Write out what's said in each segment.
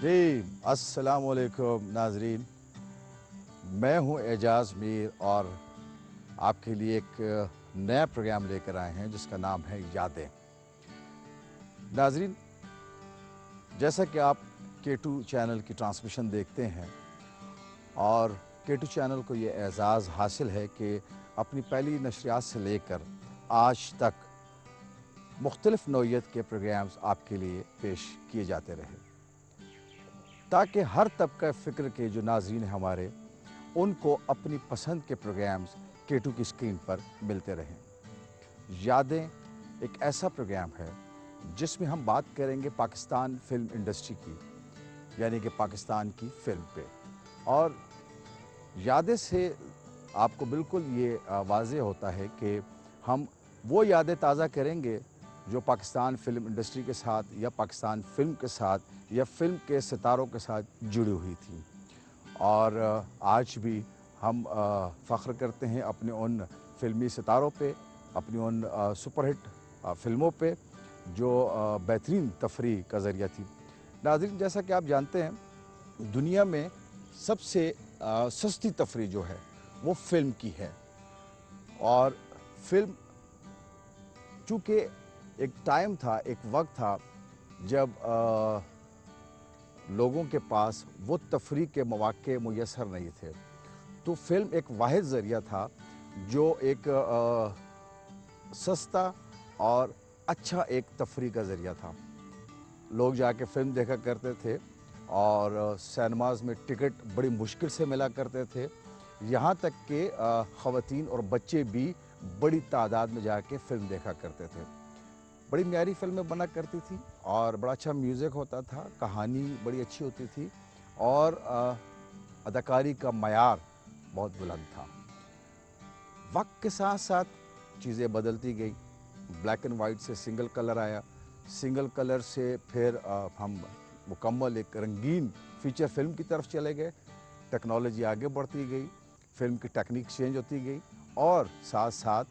جی السلام علیکم ناظرین، میں ہوں اعجاز میر اور آپ کے لیے ایک نیا پروگرام لے کر آئے ہیں جس کا نام ہے یادیں۔ ناظرین، جیسا کہ آپ K2 چینل کی ٹرانسمیشن دیکھتے ہیں اور K2 چینل کو یہ اعزاز حاصل ہے کہ اپنی پہلی نشریات سے لے کر آج تک مختلف نوعیت کے پروگرامز آپ کے لیے پیش کیے جاتے رہے، تاکہ ہر طبقہ فکر کے جو ناظرین ہیں ہمارے، ان کو اپنی پسند کے پروگرامز K2 کی اسکرین پر ملتے رہیں۔ یادیں ایک ایسا پروگرام ہے جس میں ہم بات کریں گے پاکستان فلم انڈسٹری کی، یعنی کہ پاکستان کی فلم پہ، اور یادیں سے آپ کو بالکل یہ واضح ہوتا ہے کہ ہم وہ یادیں تازہ کریں گے جو پاکستان فلم انڈسٹری کے ساتھ یا پاکستان فلم کے ساتھ یا فلم کے ستاروں کے ساتھ جڑی ہوئی تھیں، اور آج بھی ہم فخر کرتے ہیں اپنے ان فلمی ستاروں پہ، اپنی ان سپر ہٹ فلموں پہ جو بہترین تفریح کا ذریعہ تھی۔ ناظرین، جیسا کہ آپ جانتے ہیں، دنیا میں سب سے سستی تفریح جو ہے وہ فلم کی ہے، اور فلم چونکہ ایک ٹائم تھا، ایک وقت تھا جب لوگوں کے پاس وہ تفریح کے مواقع میسر نہیں تھے، تو فلم ایک واحد ذریعہ تھا جو ایک سستا اور اچھا ایک تفریح کا ذریعہ تھا۔ لوگ جا کے فلم دیکھا کرتے تھے اور سینماز میں ٹکٹ بڑی مشکل سے ملا کرتے تھے، یہاں تک کہ خواتین اور بچے بھی بڑی تعداد میں جا کے فلم دیکھا کرتے تھے۔ بڑی معیاری فلمیں بنا کرتی تھی اور بڑا اچھا میوزک ہوتا تھا، کہانی بڑی اچھی ہوتی تھی اور اداکاری کا معیار بہت بلند تھا۔ وقت کے ساتھ ساتھ چیزیں بدلتی گئی، بلیک اینڈ وائٹ سے سنگل کلر آیا، سنگل کلر سے پھر ہم مکمل ایک رنگین فیچر فلم کی طرف چلے گئے، ٹیکنالوجی آگے بڑھتی گئی، فلم کی ٹیکنیک چینج ہوتی گئی اور ساتھ ساتھ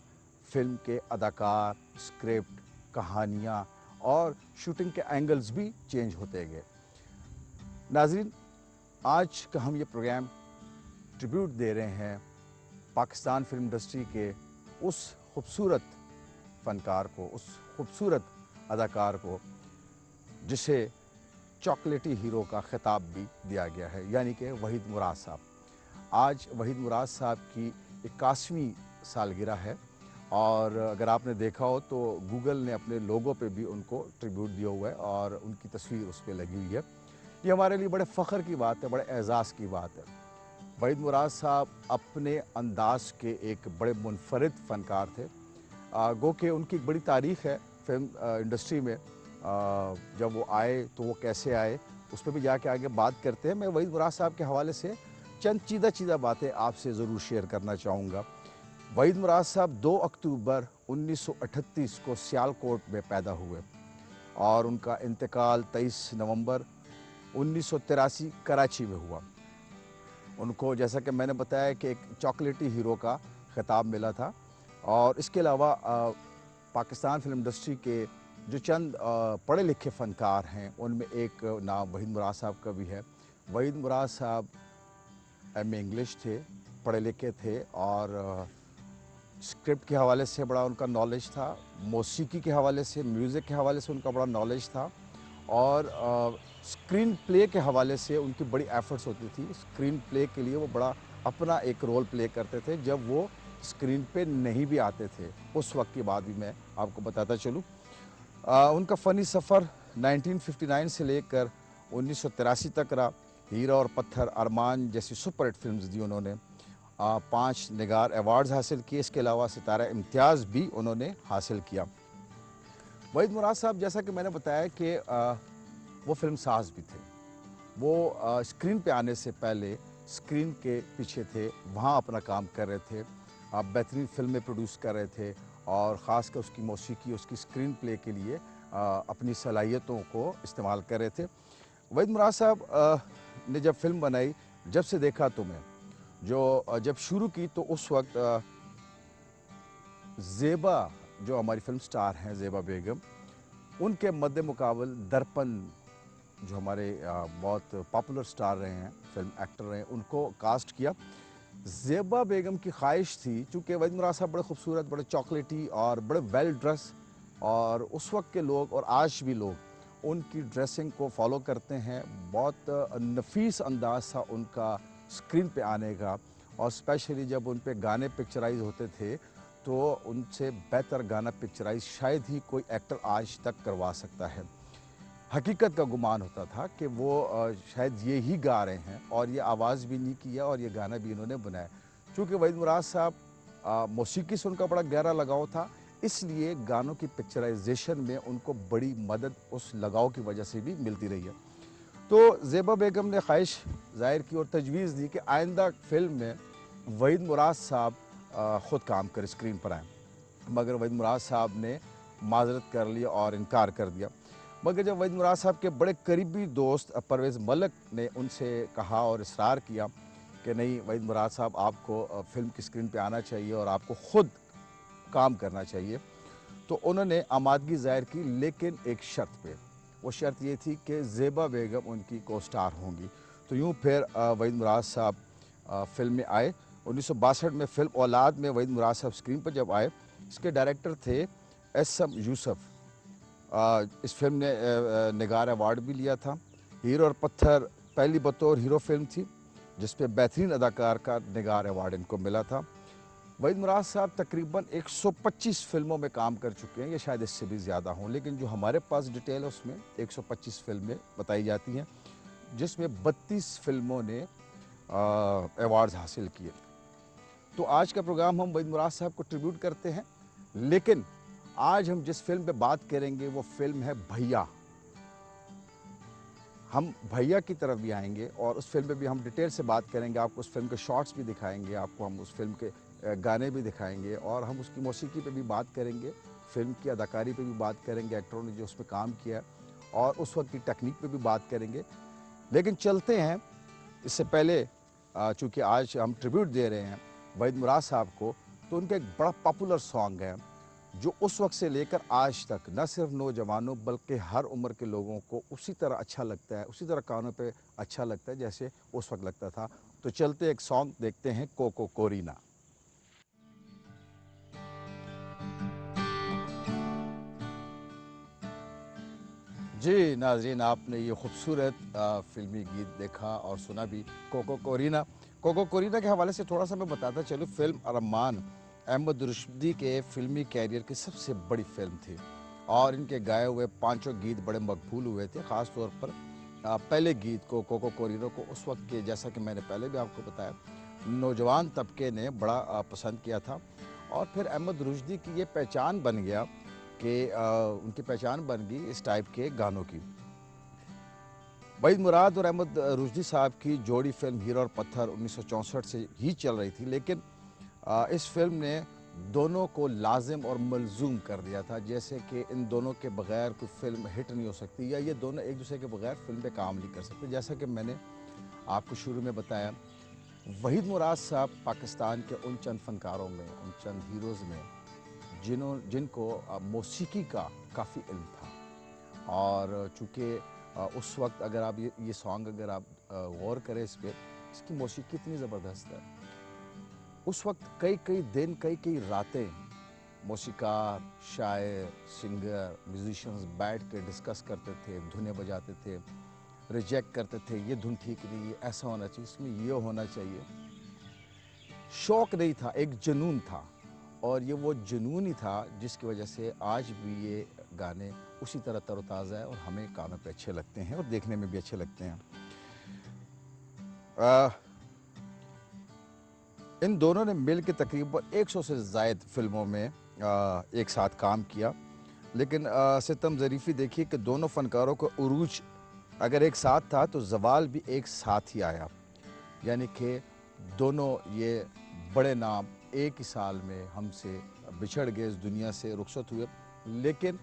فلم کے اداکار، اسکرپٹ، کہانیاں اور شوٹنگ کے اینگلز بھی چینج ہوتے گئے۔ ناظرین، آج کا ہم یہ پروگرام ٹریبیوٹ دے رہے ہیں پاکستان فلم انڈسٹری کے اس خوبصورت فنکار کو، اس خوبصورت اداکار کو جسے چاکلیٹی ہیرو کا خطاب بھی دیا گیا ہے، یعنی کہ وحید مراد صاحب۔ آج وحید مراد صاحب کی 81ویں سالگرہ ہے، اور اگر آپ نے دیکھا ہو تو گوگل نے اپنے لوگو پہ بھی ان کو ٹریبیوٹ دیا ہوا ہے اور ان کی تصویر اس پہ لگی ہوئی ہے۔ یہ ہمارے لیے بڑے فخر کی بات ہے، بڑے اعزاز کی بات ہے۔ وحید مراد صاحب اپنے انداز کے ایک بڑے منفرد فنکار تھے، گو کہ ان کی ایک بڑی تاریخ ہے فلم انڈسٹری میں۔ جب وہ آئے تو وہ کیسے آئے، اس پہ بھی جا کے آگے بات کرتے ہیں۔ میں وحید مراد صاحب کے حوالے سے چند چیدہ باتیں آپ سے ضرور شیئر کرنا چاہوں گا۔ وحید مراد صاحب 2 اکتوبر 1938 کو سیالکوٹ میں پیدا ہوئے اور ان کا انتقال 23 نومبر 1983 کراچی میں ہوا۔ ان کو جیسا کہ میں نے بتایا کہ ایک چاکلیٹی ہیرو کا خطاب ملا تھا، اور اس کے علاوہ پاکستان فلم انڈسٹری کے جو چند پڑھے لکھے فنکار ہیں ان میں ایک نام وحید مراد صاحب کا بھی ہے۔ وحید مراد صاحب ایم اے انگلش تھے، پڑھے لکھے تھے، اور اسکرپٹ کے حوالے سے بڑا ان کا نالج تھا، موسیقی کے حوالے سے، میوزک کے حوالے سے ان کا بڑا نالج تھا، اور اسکرین پلے کے حوالے سے ان کی بڑی ایفرٹس ہوتی تھی۔ اسکرین پلے کے لیے وہ بڑا اپنا ایک رول پلے کرتے تھے جب وہ اسکرین پہ نہیں بھی آتے تھے۔ اس وقت کی بات بھی میں آپ کو بتاتا چلوں۔ ان کا فنی سفر 1959 سے لے کر 1983 تک رہا۔ ہیرا اور پتھر، ارمان جیسی سپر ہٹ فلمز دی انہوں نے، 5 نگار ایوارڈز حاصل کیے، اس کے علاوہ ستارہ امتیاز بھی انہوں نے حاصل کیا۔ وحید مراد صاحب، جیسا کہ میں نے بتایا کہ وہ فلم ساز بھی تھے، وہ اسکرین پہ آنے سے پہلے اسکرین کے پیچھے تھے، وہاں اپنا کام کر رہے تھے، بہترین فلمیں پروڈیوس کر رہے تھے، اور خاص کر اس کی موسیقی، اس کی اسکرین پلے کے لیے اپنی صلاحیتوں کو استعمال کر رہے تھے۔ وحید مراد صاحب نے جب فلم بنائی جب سے دیکھا تمہیں، جب شروع کی تو اس وقت زیبا جو ہماری فلم سٹار ہیں، زیبا بیگم، ان کے مد مقابل درپن जो हमारे बहुत पॉपुलर स्टार रहे हैं, फिल्म एक्टर रहे हैं, उनको कास्ट किया। ज़ेबा बेगम की ख्वाहिश थी, चूँकि वहीद मुराद साहब बड़े खूबसूरत, बड़े चॉकलेटी और बड़े वेल ड्रेस, और उस वक्त के लोग और आज भी लोग उनकी ड्रेसिंग को फॉलो करते हैं। बहुत नफीस अंदाज़ था उनका स्क्रीन पे आने का, और स्पेशली जब उन पे गाने पिक्चराइज होते थे तो उनसे बेहतर गाना पिक्चराइज शायद ही कोई एक्टर आज तक करवा सकता है। हकीकत का गुमान होता था कि वो शायद ये ही गा रहे हैं, और ये आवाज़ भी नहीं किया और ये गाना भी इन्होंने बनाया। चूँकि वहीद मुराद साहब मौसीकी से उनका बड़ा गहरा लगाव था, इसलिए गानों की पिक्चराइजेशन में उनको बड़ी मदद उस लगाव की वजह से भी मिलती रही है। तो ज़ेबा बेगम ने ख्वाहिश ज़ाहिर की और तजवीज़ दी कि आइंदा फ़िल्म में वहीद मुराद साहब ख़ुद काम कर स्क्रीन पर आएँ, मगर वहीद मुराद साहब ने माज़रत कर लिया और इनकार कर दिया। मगर जब वहीद मुराद साहब के बड़े करीबी दोस्त परवेज़ मलिक ने उनसे कहा और इसरार किया कि नहीं वहीद मुराद साहब, आपको फ़िल्म की स्क्रीन पे आना चाहिए और आपको ख़ुद काम करना चाहिए, तो उन्होंने आमादगी ज़ाहिर की, लेकिन एक शर्त पे। वो शर्त ये थी कि ज़ेबा बेगम उनकी को स्टार होंगी। तो यूँ फिर वहीद मुराद साहब फ़िल्म में आए। 1962 में फ़िल्म औलाद में वहीद मुराद साहब स्क्रीन पर जब आए, इसके डायरेक्टर थे एस.एम. यूसुफ। इस फ़िल्म ने निगार अवार्ड भी लिया था। हीरो और पत्थर पहली बतौर हीरो फ़िल्म थी, जिस पे बेहतरीन अदाकार का निगार अवार्ड इनको मिला था। वहीद मुराद साहब तकरीबन 125 फ़िल्मों में काम कर चुके हैं, या शायद इससे भी ज़्यादा हों, लेकिन जो हमारे पास डिटेल है उसमें 125 फ़िल्में बताई जाती हैं, जिसमें 32 फ़िल्मों ने अवार्ड्स हासिल किए। तो आज का प्रोग्राम हम वहीद मुराद साहब को ट्रिब्यूट करते हैं, लेकिन आज हम जिस फ़िल्म पे बात करेंगे वो फ़िल्म है भैया। हम भैया की तरफ भी आएंगे और उस फिल्म पे भी हम डिटेल से बात करेंगे, आपको उस फिल्म के शॉर्ट्स भी दिखाएंगे, आपको हम उस फिल्म के गाने भी दिखाएंगे, और हम उसकी मौसीकी पे भी बात करेंगे, फिल्म की अदाकारी पे भी बात करेंगे, एक्टरों ने जो उसमें काम किया है, और उस वक्त की टेक्निक पे भी बात करेंगे। लेकिन चलते हैं, इससे पहले चूँकि आज हम ट्रिब्यूट दे रहे हैं वहीद मुराद साहब को, तो उनका एक बड़ा पॉपुलर सॉन्ग है जो उस वक्त से लेकर आज तक न सिर्फ नौजवानों बल्कि हर उम्र के लोगों को उसी तरह अच्छा लगता है, उसी तरह कानों पे अच्छा लगता है जैसे उस वक्त लगता था। तो चलते एक सॉन्ग देखते हैं, कोको कोरीना। जी नाज़रीन, आपने ये खूबसूरत फ़िल्मी गीत देखा और सुना भी, कोको कोरीना। कोको कोरीना के हवाले से थोड़ा सा मैं बताता चलूँ, फ़िल्म अरमान अहमद रुश्दी के फ़िल्मी कैरियर की सबसे बड़ी फ़िल्म थी, और इनके गाए हुए पाँचों गीत बड़े मकबूल हुए थे। ख़ास तौर पर पहले गीत को, कोको कोरीना को, उस वक्त के, जैसा कि मैंने पहले भी आपको बताया, नौजवान तबके ने बड़ा पसंद किया था। और फिर अहमद रुश्दी की ये पहचान बन गया कि उनकी पहचान बन गई इस टाइप के गानों की। वहीद मुराद और अहमद रुश्दी साहब की जोड़ी फिल्म हीरो और पत्थर 1964 से ही चल रही थी, लेकिन इस फिल्म ने दोनों को लाजिम और मलजूम कर दिया था, जैसे कि इन दोनों के बगैर कोई फिल्म हिट नहीं हो सकती, या ये दोनों एक दूसरे के बगैर फिल्म पे काम नहीं कर सकते। जैसा कि मैंने आपको शुरू में बताया, वहीद मुराद साहब पाकिस्तान के उन चंद फनकारों में, उन चंद हीरोज़ में जिनको मौसीकी का काफ़ी इल्म था। और चूँकि उस वक्त अगर आप ये सॉन्ग अगर आप गौर करें इस पे, इसकी मौसीकी इतनी ज़बरदस्त है। उस वक्त कई कई दिन, कई कई रातें मौसीकार, शायर, सिंगर, म्यूजिशियंस बैठ के डिस्कस करते थे, धुनें बजाते थे, रिजेक्ट करते थे, ये धुन ठीक नहीं है, ऐसा होना चाहिए, इसमें ये होना चाहिए। शौक़ नहीं था, एक जुनून था, और ये वो जुनून ही था जिसकी वजह से आज भी ये गाने उसी तरह तरोताज़ा है और हमें कानों पे अच्छे लगते हैं और देखने में भी अच्छे लगते हैं। इन दोनों ने मिल के तकरीबन 100 से ज़ायद फ़िल्मों में एक साथ काम किया, लेकिन सितम ज़रीफ़ी देखिए कि दोनों फ़नकारों का उरूज अगर एक साथ था तो ज़वाल भी एक साथ ही आया, यानी कि दोनों ये बड़े नाम एक ही साल में हमसे बिछड़ गए, इस दुनिया से रुखसत हुए, लेकिन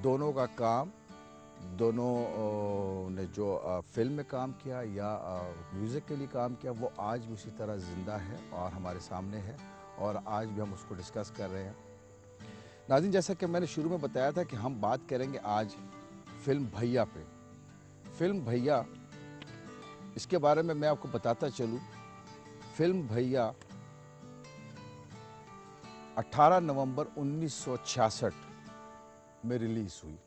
दोनों का काम, दोनों ने जो फ़िल्म में काम किया या म्यूज़िक के लिए काम किया, वो आज भी उसी तरह ज़िंदा है और हमारे सामने है, और आज भी हम उसको डिस्कस कर रहे हैं। नाज़रीन, जैसा कि मैंने शुरू में बताया था कि हम बात करेंगे आज फ़िल्म भैया पे। फिल्म भैया, इसके बारे में मैं आपको बताता चलूँ। फिल्म भैया 18 नवंबर 1966 में रिलीज़ हुई।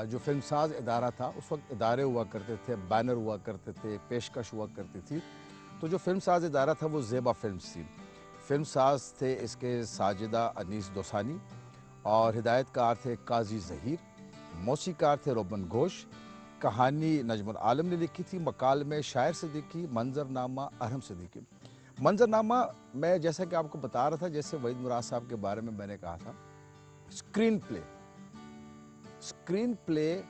जो फिल्मसाज इदारा था, उस वक्त इदारे हुआ करते थे, बैनर हुआ करते थे, पेशकश हुआ करती थी। तो जो फिल्मसाज इदारा था वो ज़ेबा फिल्म्स थी। फिल्मसाज थे इसके साजिदा अनीस दोसानी और हिदायतकार थे काजी ज़हीर, मौसीकार थे रोबन घोष, कहानी नजमुल आलम ने लिखी थी, मकालमे शायर सिद्दीकी, मंजरनामा अरहम सिद्दीकी। मंजरनामा मैं जैसा कि आपको बता रहा था, जैसे वहीद मुराद साहब के बारे में मैंने कहा था, स्क्रीन प्ले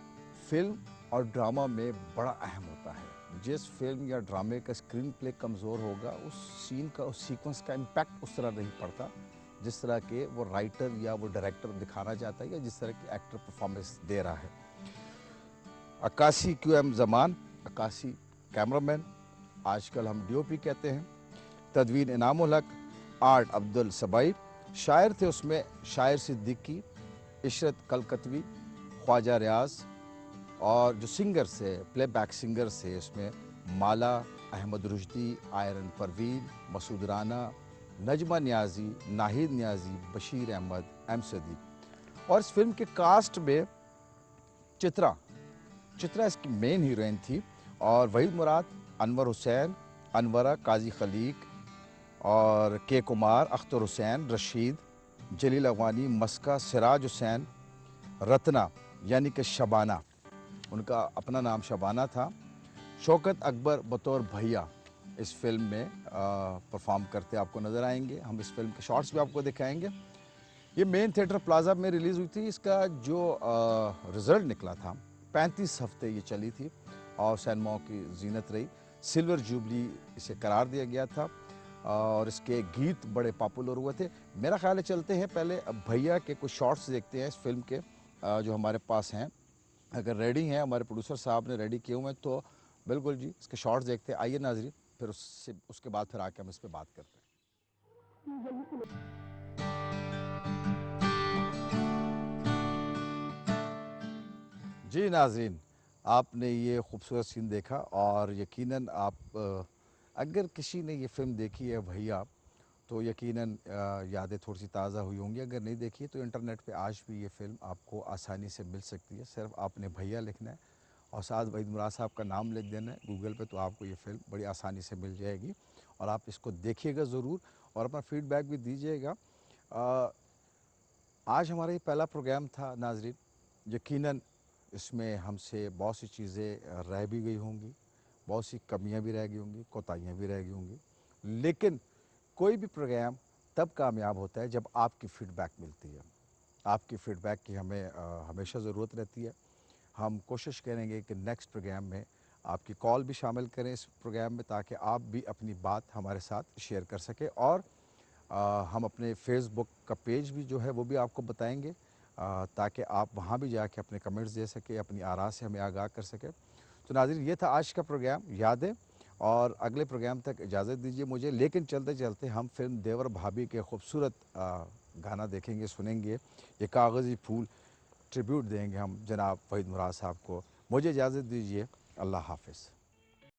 फिल्म और ड्रामा में बड़ा अहम होता है। जिस फिल्म या ड्रामे का स्क्रीन प्ले कमज़ोर होगा, उस सीन का, उस सीक्वेंस का इम्पैक्ट उस तरह नहीं पड़ता जिस तरह के वो राइटर या वो डायरेक्टर दिखाना चाहता है या जिस तरह की एक्टर परफॉर्मेंस दे रहा है। अक्कासी QM ज़मान, अक्कासी कैमरामैन, आजकल हम DOP कहते हैं, तदवीन इनामुल हक, आर्ट अब्दुल सबाई, शायर थे उसमें शायर सिद्दीकी, इशरत कलकतवी, ख्वाजा रियाज, और जो सिंगर्स थे, प्लेबैक सिंगर्स थे इसमें माला, अहमद रुश्दी, आयरन परवीन, मसूद राना, नजमा नियाजी, नाहिद नियाजी, बशीर अहमद, M सदीक। और इस फिल्म के कास्ट में चित्रा इसकी मेन हीरोइन थी, और वहीद मुराद, अनवर हुसैन, अनवरा, काजी खलीक और के कुमार, अख्तर हुसैन, रशीद, जलील अगवानी, मस्का, सिराज हुसैन, रत्ना यानी कि शबाना, उनका अपना नाम शबाना था, शौकत अकबर बतौर भैया इस फिल्म में परफॉर्म करते आपको नज़र आएंगे। हम इस फिल्म के शॉट्स भी आपको दिखाएंगे। ये मेन थिएटर प्लाजा में रिलीज़ हुई थी। इसका जो रिज़ल्ट निकला था, 35 हफ्ते ये चली थी और सैनमाओं की जीनत रही। सिल्वर जुबली इसे करार दिया गया था और इसके गीत बड़े पॉपुलर हुए थे। मेरा ख्याल है चलते हैं पहले भैया के कुछ शॉट्स देखते हैं इस फिल्म के, जो हमारे पास हैं। अगर रेडी हैं, हमारे प्रोड्यूसर साहब ने रेडी किए हुए हैं, तो बिल्कुल जी इसके शॉट्स देखते हैं। आइए नाज़रीन, फिर उसके बाद फिर आके हम इस पर बात करते हैं। जी नाज़रीन, आपने ये खूबसूरत सीन देखा और यकीनन आप अगर किसी ने ये फ़िल्म देखी है भैया, तो यकीनन यादें थोड़ी सी ताज़ा हुई होंगी। अगर नहीं देखी तो इंटरनेट पे आज भी ये फ़िल्म आपको आसानी से मिल सकती है। सिर्फ आपने भैया लिखना है और साथ वहीद मुराद साहब का नाम लिख देना है गूगल पे, तो आपको ये फ़िल्म बड़ी आसानी से मिल जाएगी और आप इसको देखिएगा ज़रूर और अपना फ़ीडबैक भी दीजिएगा। आज हमारा ये पहला प्रोग्राम था नाज़रीन। यकीनन इसमें हमसे बहुत सी चीज़ें रह भी गई होंगी, बहुत सी कमियां भी रह गई होंगी, कोताहियां भी रह गई होंगी, लेकिन कोई भी प्रोग्राम तब कामयाब होता है जब आपकी फ़ीडबैक मिलती है। आपकी फ़ीडबैक की हमें हमेशा ज़रूरत रहती है। हम कोशिश करेंगे कि नेक्स्ट प्रोग्राम में आपकी कॉल भी शामिल करें इस प्रोग्राम में, ताकि आप भी अपनी बात हमारे साथ शेयर कर सकें। और हम अपने फेसबुक का पेज भी जो है वो भी आपको बताएंगे, ताकि आप वहाँ भी जाके अपने कमेंट्स दे सकें, अपनी आरा से हमें आगाह कर सकें। तो नाज़रीन, ये था आज का प्रोग्राम यादें, और अगले प्रोग्राम तक इजाज़त दीजिए मुझे। लेकिन चलते चलते हम फिल्म देवर भाभी के खूबसूरत गाना देखेंगे, सुनेंगे। ये कागज़ी फूल ट्रिब्यूट देंगे हम जनाब वहीद मुराद साहब को। मुझे इजाज़त दीजिए। अल्लाह हाफ़िज़।